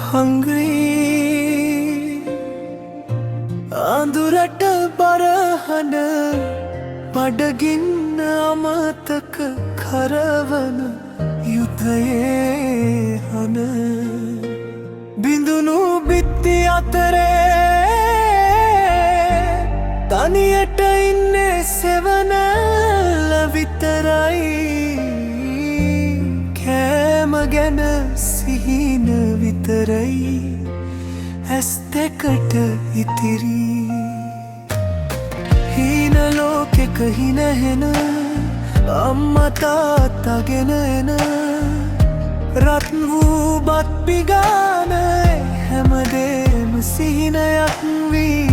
hungry අඳුරට බරහන බඩගින්න අමතක කරවන යුද්ධයේ හන බිඳුණු බිත්ති අතරේ තනියට ඉන්නේ සෙවනැල්ල විතරයි කෑම ගැන සිහින විතරයි ඇස් දෙකට ඉතිරි හීන ලෝකෙක හිනහෙන අම්මා තාත්තාගෙන එන රත් වූ බත් පිගාන හැමදේම සිහිනයක් වී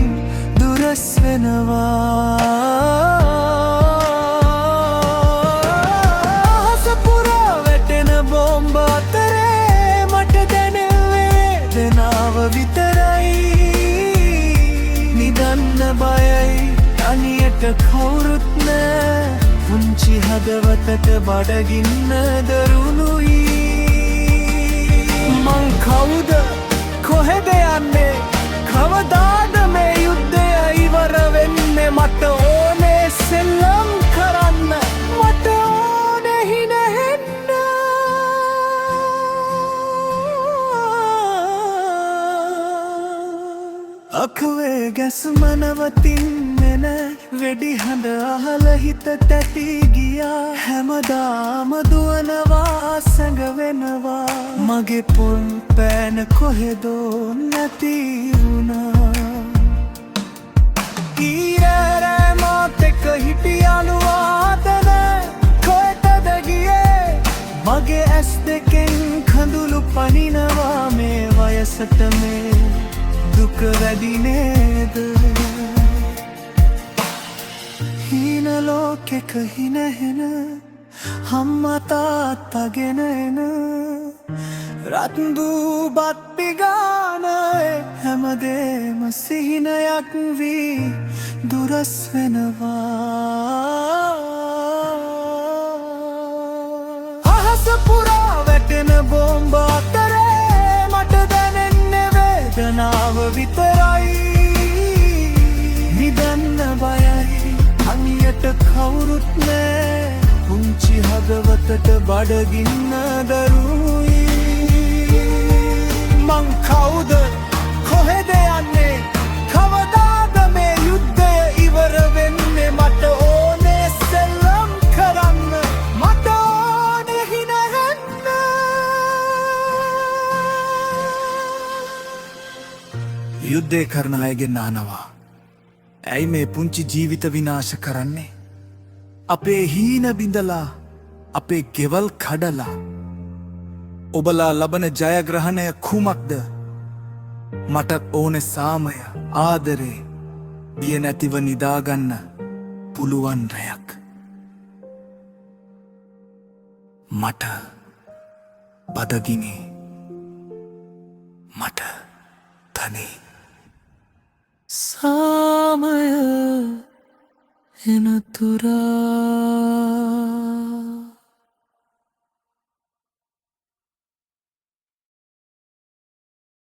දුරස් වෙනවා අහස පුරා වැටෙන බෝම්බ අතරේ මට දැනෙන වේදනාව විතරයි නිදන්න බයයි තනියට කවුරුත් නෑ පුංචි හදවතට බඩගින්න දරුණුයි මං කවුද කොහෙද යන්නේ කවදාද මේ යුද්ධය ඉවර වෙන්නේ මට ඕනේ සෙල්ලම් කරන්න මට ඕනේ හිනහෙන්න අකවේ ගැස්ම නවතින්නේ නෑ වෙඩි හඬ අහල හිත තැති ගියා හැමදාම දුවනවා සැඟවෙනවා මගේ පොල් පෑන කොහෙදෝ නැති වුණා ඊරෑ මාත් එක්ක හිටියලුවාද නෑ කොහෙටද ගියේ මගේ ඇස් දෙකෙන් කඳුළු පනිනවා මේ වයසට මේ දුක වැඩි නේද හීන ලෝකෙක හිනහෙන අම්මා තාත්තාගෙන එන රත් වූ බත් පිගාන හැමදේම සිහිනයක් වී දුරස් වෙනවා අහස පුරා වැටෙන බෝම්බ අතරේ මට දැනෙන්නේ වේදනාව විතරයි නිදන්න බයයි අනියට කවුරුත් නෑ පුංචි හදවතට බඩගින්න දරුයි මං කවුද කොහෙද යන්නේ කවදාද මේ යුද්ධය ඉවර වෙන්නේ මට ඕනේ සෙල්ලම් කරන්න මට ඕනේ හිනහෙන්න යුද්ධය කරන අයගෙන් අහනවා ඇයි මේ පුංචි ජීවිත විනාශ කරන්නේ අපේ හීන බිඳලා අපේ ගෙවල් කඩලා ඔබලා ලබන ජයග්‍රහණය කුමක්ද මටත් ඕනේ සාමය ආදරේ බිය නැතිව නිදාගන්න පුළුවන් රැයක් මට බදගිනි මට තනි සාමය එනතුරා